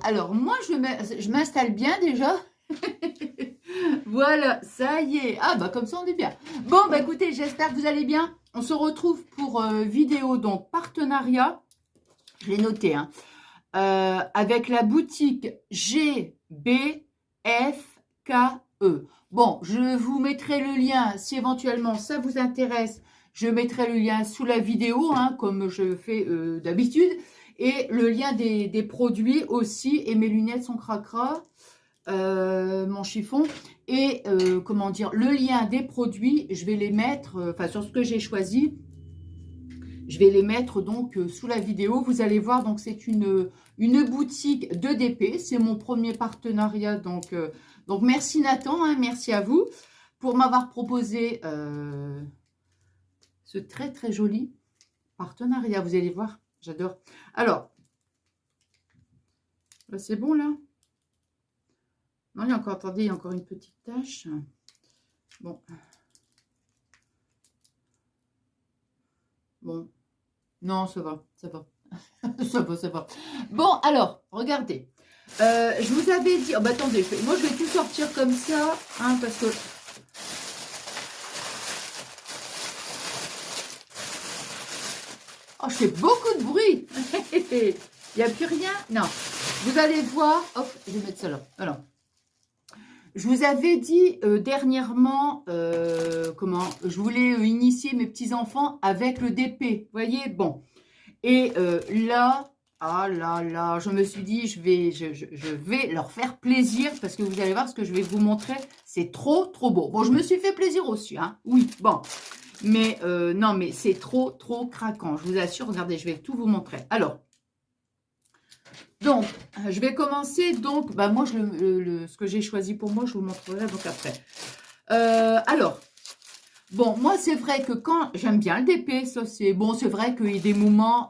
alors moi, je m'installe bien déjà. Voilà, ça y est. Ah, bah comme ça, on est bien. Bon, bah écoutez, j'espère que vous allez bien. On se retrouve pour vidéo, donc partenariat. Je l'ai noté, hein. Avec la boutique GBFKE. Bon, je vous mettrai le lien si éventuellement ça vous intéresse. Je mettrai le lien sous la vidéo, hein, comme je fais d'habitude. Et le lien des produits aussi. Et mes lunettes sont cracra. Mon chiffon. Et comment dire, le lien des produits, je vais les mettre, enfin sur ce que j'ai choisi. Je vais les mettre donc sous la vidéo. Vous allez voir, donc c'est une boutique de DP. C'est mon premier partenariat. Donc merci Nathan, hein, merci à vous pour m'avoir proposé ce très très joli partenariat. Vous allez voir, j'adore. Alors, c'est bon là? Non, il y a encore, attendez, il y a encore une petite tache. Bon. Bon. Non, ça va, ça va. Ça va, ça va. Bon, alors, regardez. Je vous avais dit... Oh, bah attendez, moi je vais tout sortir comme ça, hein, parce que... Oh, je fais beaucoup de bruit. Il n'y a plus rien. Non. Vous allez voir... Hop, je vais mettre ça là. Alors. Je vous avais dit dernièrement, comment je voulais initier mes petits-enfants avec le DP. Vous voyez, bon. Et là, ah là là, je me suis dit, je vais leur faire plaisir parce que vous allez voir ce que je vais vous montrer. C'est trop, trop beau. Bon, je me suis fait plaisir aussi, hein. Oui, bon. Mais non, mais c'est trop, trop craquant. Je vous assure, regardez, je vais tout vous montrer. Alors, donc, je vais commencer. Donc, bah, moi, ce que j'ai choisi pour moi, je vous montrerai donc après. Alors, bon, moi, c'est vrai que quand j'aime bien le DP, ça c'est bon, c'est vrai qu'il y a des moments,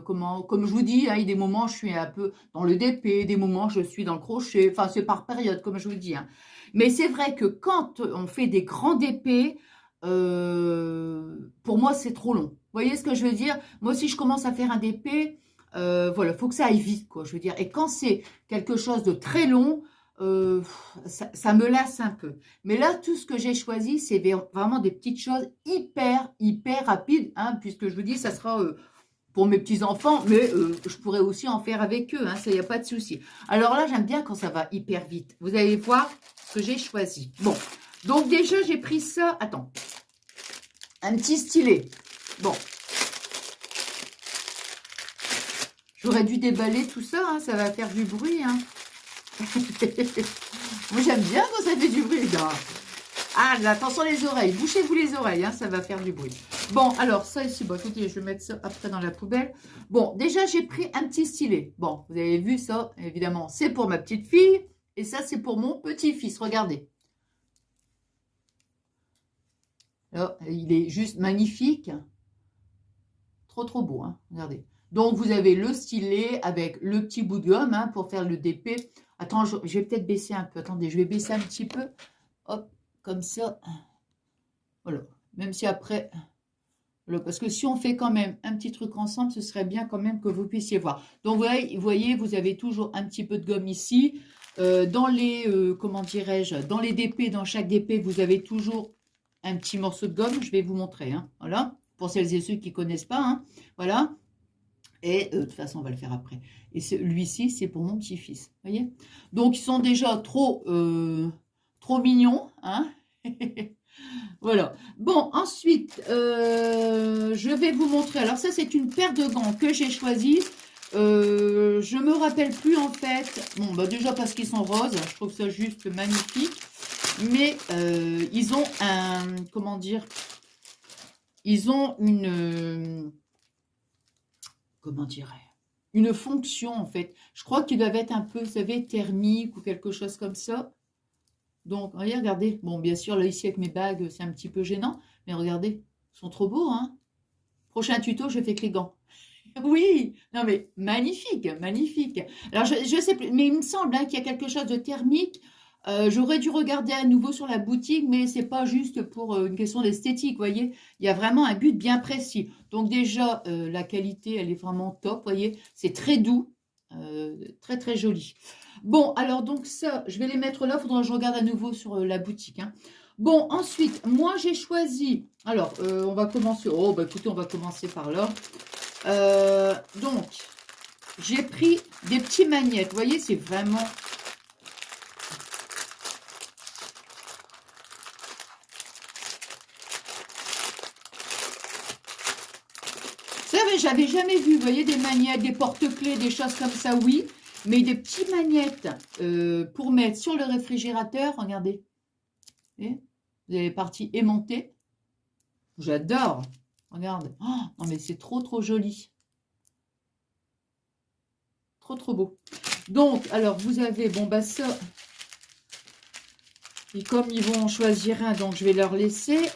comme je vous dis, hein, il y a des moments, je suis un peu dans le DP, des moments, je suis dans le crochet, enfin, c'est par période, comme je vous dis. Hein. Mais c'est vrai que quand on fait des grands DP, pour moi, c'est trop long. Vous voyez ce que je veux dire? Moi, si je commence à faire un DP, voilà, il faut que ça aille vite, quoi, je veux dire. Et quand c'est quelque chose de très long, ça me lasse un peu. Mais là, tout ce que j'ai choisi, c'est vraiment des petites choses hyper, hyper rapides, hein, puisque je vous dis, ça sera pour mes petits-enfants, mais je pourrais aussi en faire avec eux, hein, ça, il n'y a pas de souci. Alors là, j'aime bien quand ça va hyper vite. Vous allez voir ce que j'ai choisi. Bon, donc déjà, j'ai pris ça, attends, un petit stylet. Bon. J'aurais dû déballer tout ça, hein, ça va faire du bruit, hein. Moi, j'aime bien quand ça fait du bruit. Là. Ah, attention les oreilles. Bouchez-vous les oreilles, hein, ça va faire du bruit. Bon, alors, ça ici, bon, écoutez, je vais mettre ça après dans la poubelle. Bon, déjà, j'ai pris un petit stylet. Bon, vous avez vu ça, évidemment, c'est pour ma petite fille. Et ça, c'est pour mon petit-fils. Regardez. Là, il est juste magnifique. Trop, trop beau, hein. Regardez. Donc, vous avez le stylet avec le petit bout de gomme, hein, pour faire le DP. Attends, je vais peut-être baisser un peu. Attendez, je vais baisser un petit peu. Hop, comme ça. Voilà. Même si après... Voilà, parce que si on fait quand même un petit truc ensemble, ce serait bien quand même que vous puissiez voir. Donc, vous voyez, vous avez toujours un petit peu de gomme ici. Dans les, comment dirais-je, dans les DP, dans chaque DP, vous avez toujours un petit morceau de gomme. Je vais vous montrer, hein. Voilà. Pour celles et ceux qui ne connaissent pas, hein. Voilà. Et de toute façon, on va le faire après. Et celui-ci, c'est pour mon petit-fils. Vous voyez? Donc, ils sont déjà trop mignons. Hein. Voilà. Bon, ensuite, je vais vous montrer. Alors, ça, c'est une paire de gants que j'ai choisie. Je ne me rappelle plus, en fait. Bon, bah, déjà parce qu'ils sont roses. Je trouve ça juste magnifique. Mais ils ont un... Comment dire? Ils ont une... comment dirais une fonction en fait. Je crois qu'ils doivent être un peu, vous savez, thermique ou quelque chose comme ça. Donc, regardez. Bon, bien sûr, là, ici, avec mes bagues, c'est un petit peu gênant. Mais regardez, ils sont trop beaux, hein. Prochain tuto, je fais que les gants. Oui, non mais magnifique, magnifique. Alors, je sais plus, mais il me semble, hein, qu'il y a quelque chose de thermique. J'aurais dû regarder à nouveau sur la boutique, mais c'est pas juste pour une question d'esthétique, vous voyez. Il y a vraiment un but bien précis. Donc déjà, la qualité, elle est vraiment top, vous voyez. C'est très doux. très très joli. Bon, alors donc ça, je vais les mettre là. Il faudra que je regarde à nouveau sur la boutique. Hein. Bon, ensuite, moi j'ai choisi. Alors, on va commencer. Oh, bah écoutez, on va commencer par là. Donc, j'ai pris des petits magnettes. Vous voyez, c'est vraiment... Ça, j'avais jamais vu, vous voyez, des magnettes, des porte-clés, des choses comme ça, oui. Mais des petits magnettes pour mettre sur le réfrigérateur, regardez. Vous avez les parties aimantées. J'adore. Regarde. Oh, non, mais c'est trop, trop joli. Trop, trop beau. Donc, alors, vous avez, bon, bah ça. Et comme ils vont en choisir un, donc je vais leur laisser.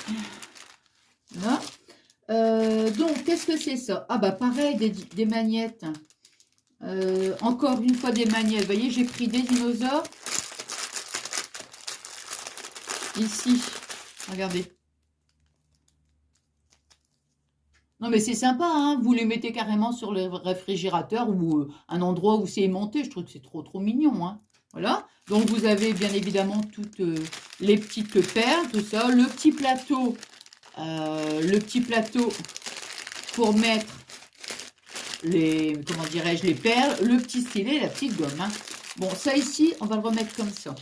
Voilà. Donc, qu'est-ce que c'est ça? Ah, bah pareil, des magnettes. Encore une fois, des magnettes. Vous voyez, j'ai pris des dinosaures. Ici, regardez. Non, mais c'est sympa, hein. Vous les mettez carrément sur le réfrigérateur ou un endroit où c'est aimanté. Je trouve que c'est trop, trop mignon, hein. Voilà. Donc, vous avez bien évidemment toutes les petites perles, tout ça. Le petit plateau pour mettre les, comment dirais-je, les perles. Le petit stylet, la petite gomme, hein. Bon, ça ici, on va le remettre comme ça.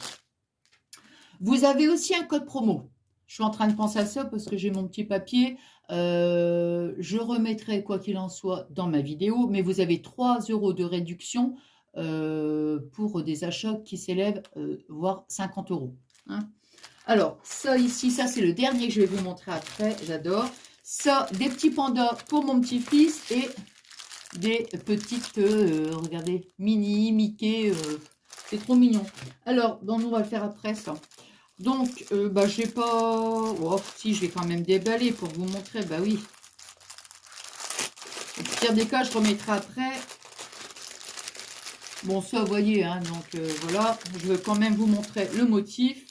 Vous avez aussi un code promo. Je suis en train de penser à ça parce que j'ai mon petit papier. Je remettrai, quoi qu'il en soit, dans ma vidéo. Mais vous avez 3 € de réduction pour des achats qui s'élèvent, voire 50 €. Hein. Alors, ça ici, ça c'est le dernier que je vais vous montrer après. J'adore. Ça, des petits pandas pour mon petit-fils et des petites, regardez, mini, Mickey. C'est trop mignon. Alors, donc, on va le faire après ça. Donc, bah, j'ai pas... Oh, si, je vais quand même déballer pour vous montrer. Bah oui. Au pire des cas, je remettrai après. Bon, ça, vous voyez, hein, donc voilà. Je veux quand même vous montrer le motif.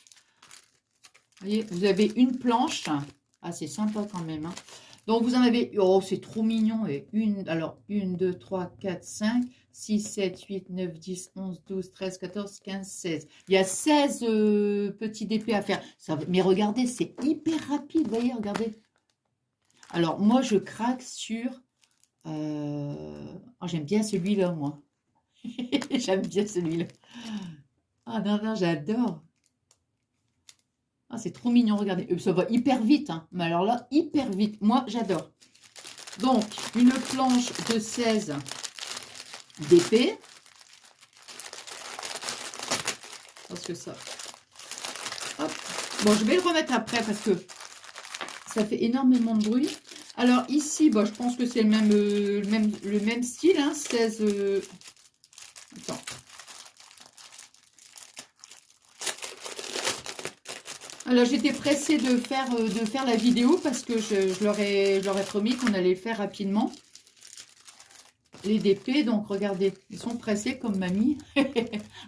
Vous voyez, vous avez une planche. Ah, c'est sympa quand même. Hein. Donc, vous en avez... Oh, c'est trop mignon. Et alors, 1, 2, 3, 4, 5, 6, 7, 8, 9, 10, 11, 12, 13, 14, 15, 16. Il y a 16 petits DP à faire. Ça, mais regardez, c'est hyper rapide. Vous voyez, regardez. Alors, moi, je craque sur... Oh, j'aime bien celui-là, moi. J'aime bien celui-là. Ah, non, non, j'adore. Ah, c'est trop mignon, regardez. Ça va hyper vite, hein. Mais alors là, hyper vite. Moi, j'adore. Donc, une planche de 16 d'épée. Parce que ça... Hop. Bon, je vais le remettre après parce que ça fait énormément de bruit. Alors, ici, bah, je pense que c'est le même style. Hein, 16... Attends. Alors, j'étais pressée de faire la vidéo parce que je leur ai promis qu'on allait le faire rapidement. Les DP, donc regardez, ils sont pressés comme mamie.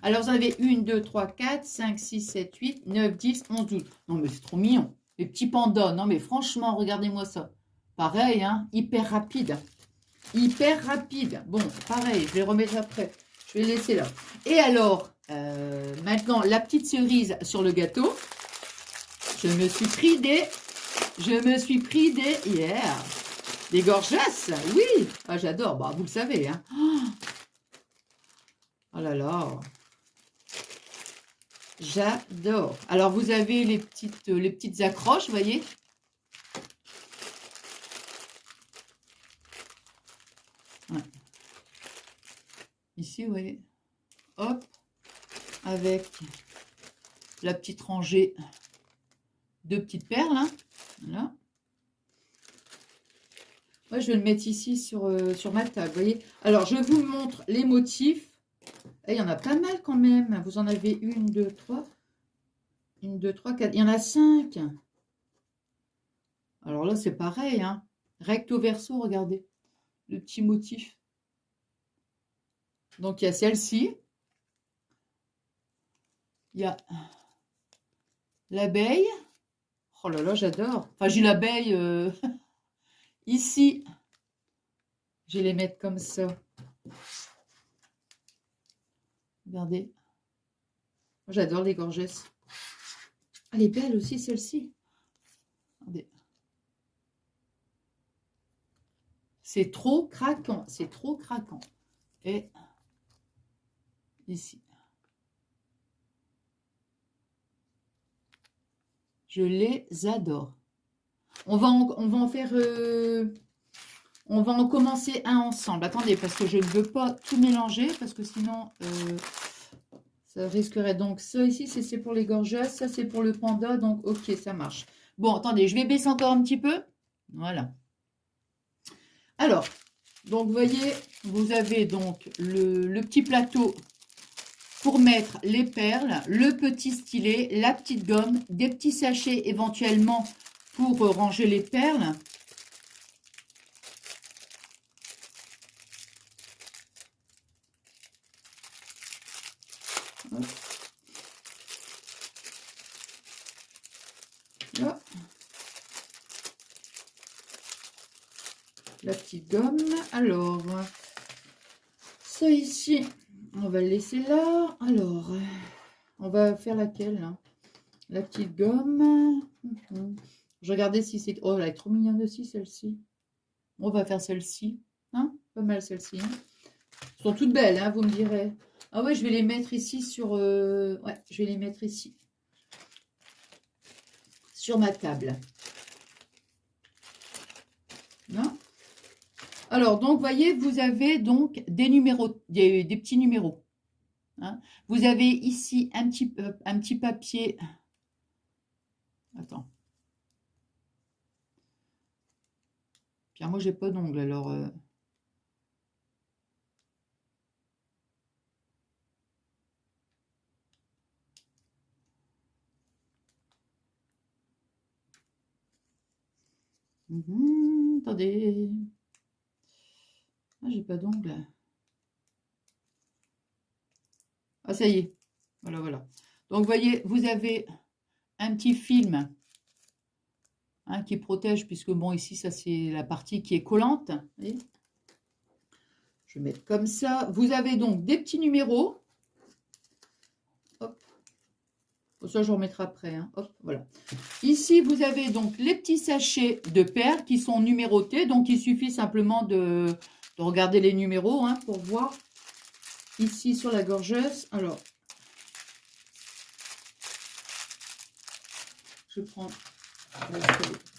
Alors, vous en avez 1, 2, 3, 4, 5, 6, 7, 8, 9, 10, 11, 12. Non, mais c'est trop mignon. Les petits pandas, non, mais franchement, regardez-moi ça. Pareil, hein, hyper rapide. Hyper rapide. Bon, pareil, je vais le remettre après. Je vais le laisser là. Et alors, maintenant, la petite cerise sur le gâteau. Je me suis pris des gorgeasses, oui. Ah, j'adore, bah, vous le savez, hein. Oh là là. J'adore. Alors, vous avez les petites accroches, vous voyez. Ouais. Ici, vous voyez. Hop. Avec la petite rangée de petites perles, hein. Voilà. Moi, je vais le mettre ici sur ma table, vous voyez. Alors, je vous montre les motifs. Et il y en a pas mal quand même. Vous en avez 1, 2, 3. 1, 2, 3, 4. Il y en a 5. Alors là, c'est pareil, hein. Recto verso, regardez. Le petit motif. Donc, il y a celle-ci. Il y a l'abeille. Oh là là, j'adore. Enfin, j'ai l'abeille ici. Je vais les mettre comme ça. Regardez. J'adore les gorgesses. Elle est belle aussi, celle-ci. Regardez. C'est trop craquant. C'est trop craquant. Et ici. Je les adore. On va en faire... on va en commencer un ensemble. Attendez, parce que je ne veux pas tout mélanger, parce que sinon, ça risquerait. Donc, ça ici, c'est pour les gorgesses. Ça, c'est pour le panda. Donc, ok, ça marche. Bon, attendez, je vais baisser encore un petit peu. Voilà. Alors, donc, vous voyez, vous avez donc le petit plateau pour mettre les perles, le petit stylet, la petite gomme, des petits sachets éventuellement pour ranger les perles. Là. La petite gomme. Alors, ça ici, on va le laisser là. Alors, on va faire laquelle là? La petite gomme. Je regardais si c'est... Oh, elle est trop mignonne aussi, celle-ci. On va faire celle-ci. Hein? Pas mal celle-ci. Hein? Elles sont toutes belles, hein, vous me direz. Ah ouais, je vais les mettre ici sur... Ouais, je vais les mettre ici. Sur ma table. Non? Alors, donc, vous voyez, vous avez donc des numéros, des petits numéros. Hein. Vous avez ici un petit papier. Attends. Puis moi, j'ai pas d'ongles, alors... attendez. Ah, j'ai pas d'ongles. Ah, ça y est. Voilà, voilà. Donc, vous voyez, vous avez un petit film hein, qui protège, puisque, bon, ici, ça, c'est la partie qui est collante. Voyez, je vais mettre comme ça. Vous avez donc des petits numéros. Hop. Ça, je remettrai après. Hein. Hop, voilà. Ici, vous avez donc les petits sachets de perles qui sont numérotés. Donc, il suffit simplement de regarder les numéros hein, pour voir. Ici, sur la gorgeuse. Alors, je prends...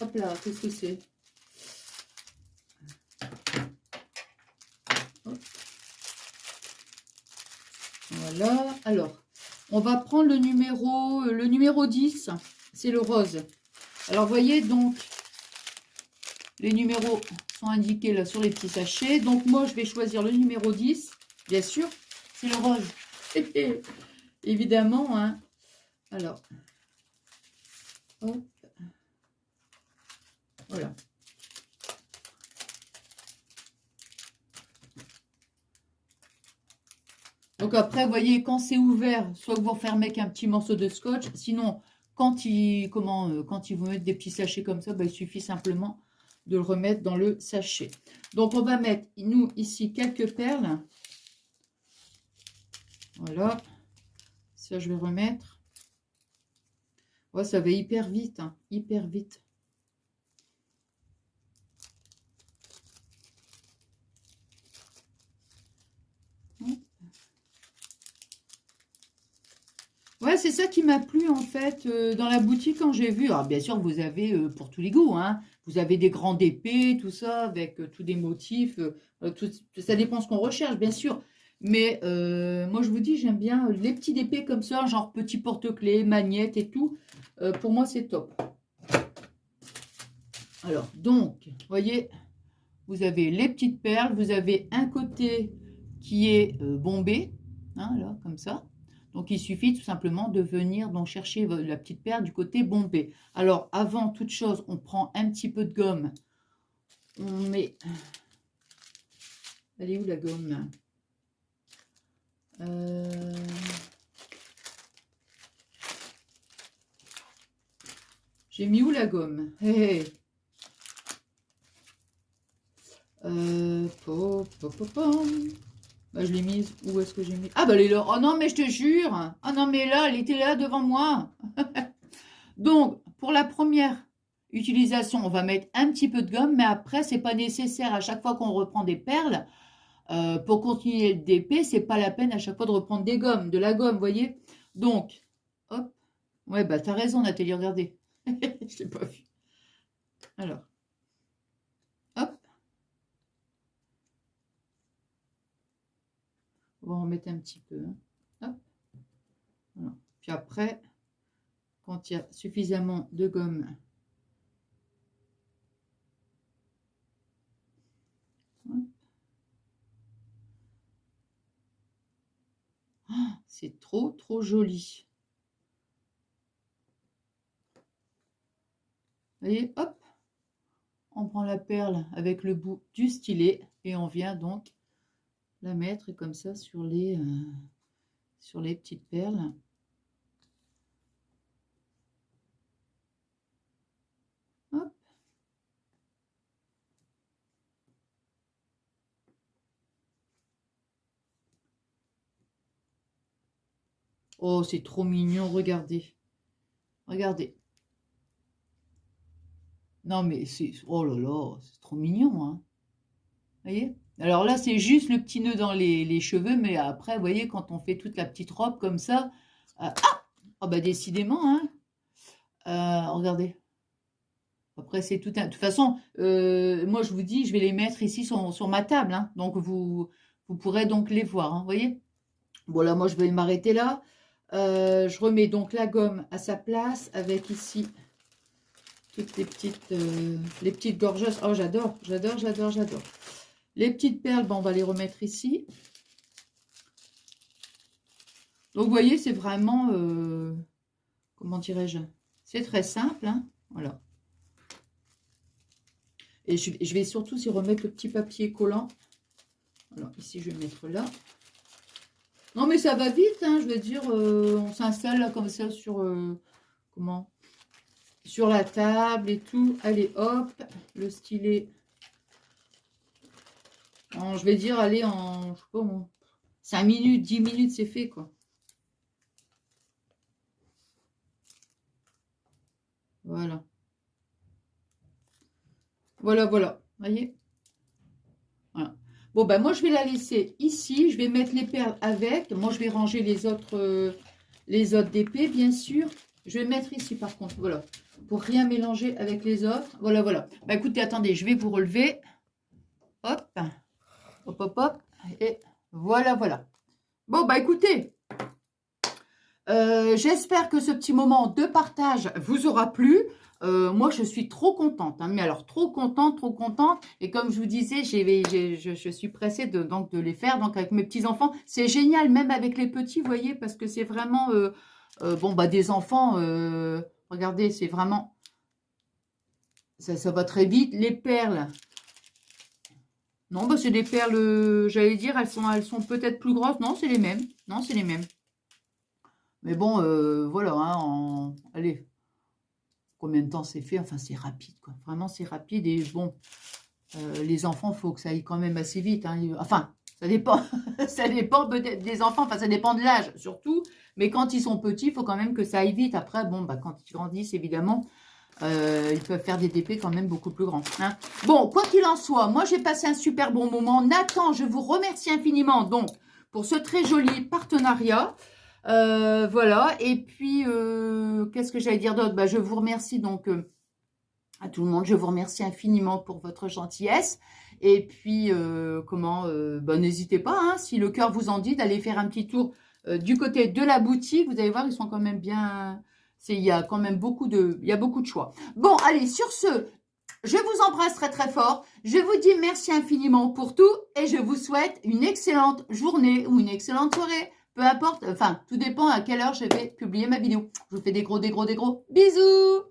Hop là, qu'est-ce que c'est? Voilà. Alors, on va prendre le numéro 10. C'est le rose. Alors, vous voyez, donc, les numéros sont indiqués là sur les petits sachets. Donc, moi, je vais choisir le numéro 10. Bien sûr, c'est le rose. Évidemment, hein. Alors, hop. Voilà. Donc après, vous voyez, quand c'est ouvert, soit que vous refermez avec un petit morceau de scotch. Sinon, quand il vous met des petits sachets comme ça, bah, il suffit simplement de le remettre dans le sachet. Donc, on va mettre, nous, ici, quelques perles. Voilà. Ça, je vais remettre. Ouais, ça va hyper vite, hein, hyper vite. Ouais, c'est ça qui m'a plu en fait dans la boutique quand j'ai vu. Alors bien sûr, vous avez pour tous les goûts, hein. Vous avez des grandes épées, tout ça, avec tous des motifs. Ça dépend ce qu'on recherche, bien sûr. Mais moi, je vous dis, j'aime bien les petites épées comme ça, genre petits porte-clés, magnettes et tout. Pour moi, c'est top. Alors, donc, vous voyez, vous avez les petites perles. Vous avez un côté qui est bombé, hein, là, comme ça. Donc, il suffit tout simplement de venir donc chercher la petite perle du côté bombé. Alors, avant toute chose, on prend un petit peu de gomme. On met... Elle est où la gomme? J'ai mis où la gomme? Hey, hey. Bah, je l'ai mise. Où est-ce que j'ai mis? Ah, bah, elle est là. Oh non, mais je te jure. Ah non, mais là, elle était là devant moi. Donc, pour la première utilisation, on va mettre un petit peu de gomme, mais après, c'est pas nécessaire à chaque fois qu'on reprend des perles. Pour continuer le DP, c'est pas la peine à chaque fois de reprendre des gommes, de la gomme, vous voyez. Donc, hop. Ouais, bah, t'as raison, Nathalie, regardez. Je l'ai pas vu. Alors, hop. On va en mettre un petit peu. Hein. Hop. Voilà. Puis après, quand il y a suffisamment de gomme, oh, c'est trop, trop joli. Vous voyez, hop. On prend la perle avec le bout du stylet et on vient donc la mettre comme ça sur les petites perles. Hop. Oh, c'est trop mignon, regardez. Regardez. Non, mais c'est... Oh là là, c'est trop mignon, hein. Vous voyez? Alors là, c'est juste le petit nœud dans les cheveux, mais après, vous voyez, quand on fait toute la petite robe comme ça... ah, oh, bah décidément, hein. Regardez. Après, c'est tout un... De toute façon, moi, je vous dis, je vais les mettre ici sur ma table, hein. Donc, vous pourrez donc les voir, hein, vous voyez? Bon, là, moi, je vais m'arrêter là. Je remets donc la gomme à sa place avec ici toutes les petites gorgeuses. Oh, j'adore, j'adore, j'adore, j'adore. Les petites perles, bon, on va les remettre ici. Donc, vous voyez, c'est vraiment, comment dirais-je, c'est très simple, hein, voilà. Et je vais surtout y remettre le petit papier collant. Alors, ici, je vais mettre là. Non, mais ça va vite, hein, je veux dire, on s'installe là comme ça sur, comment, sur la table et tout. Allez, hop, le stylet. Je vais dire, allez, en, je sais pas moi, 5 minutes, 10 minutes, c'est fait, quoi. Voilà. Voilà, voilà, voyez. Voilà. Bon, ben moi, je vais la laisser ici. Je vais mettre les perles avec. Moi, je vais ranger les autres d'épée, bien sûr. Je vais mettre ici, par contre, voilà. Pour rien mélanger avec les autres. Voilà, voilà. Bah, écoutez, attendez, je vais vous relever. Hop. Hop, hop, hop. Et voilà, voilà. Bon, bah, écoutez. J'espère que ce petit moment de partage vous aura plu. Moi, je suis trop contente, hein, mais alors trop contente, trop contente. Et comme je vous disais, je suis pressée donc de les faire donc avec mes petits-enfants. C'est génial, même avec les petits, vous voyez, parce que c'est vraiment, bon, bah, des enfants, regardez, c'est vraiment, ça va très vite. Les perles, non, bah, c'est des perles, j'allais dire, elles sont peut-être plus grosses. Non, c'est les mêmes. Non, c'est les mêmes. Mais bon, voilà, hein, allez, combien de temps c'est fait? Enfin, c'est rapide, quoi. Vraiment, c'est rapide. Et bon, les enfants, il faut que ça aille quand même assez vite. Hein. Enfin, ça dépend. Ça dépend peut-être des enfants. Enfin, ça dépend de l'âge, surtout. Mais quand ils sont petits, il faut quand même que ça aille vite. Après, bon, bah, quand ils grandissent, évidemment, ils peuvent faire des DP quand même beaucoup plus grands. Hein. Bon, quoi qu'il en soit, moi, j'ai passé un super bon moment. Nathan, je vous remercie infiniment, donc, pour ce très joli partenariat. Voilà, et puis, qu'est-ce que j'allais dire d'autre? Bah, je vous remercie donc à tout le monde, je vous remercie infiniment pour votre gentillesse. Et puis, bah, n'hésitez pas, hein, si le cœur vous en dit, d'aller faire un petit tour du côté de la boutique. Vous allez voir, ils sont quand même bien... Il y a quand même beaucoup de choix. Bon, allez, sur ce, je vous embrasse très très fort. Je vous dis merci infiniment pour tout et je vous souhaite une excellente journée ou une excellente soirée. Peu importe, enfin, tout dépend à quelle heure je vais publier ma vidéo. Je vous fais des gros bisous.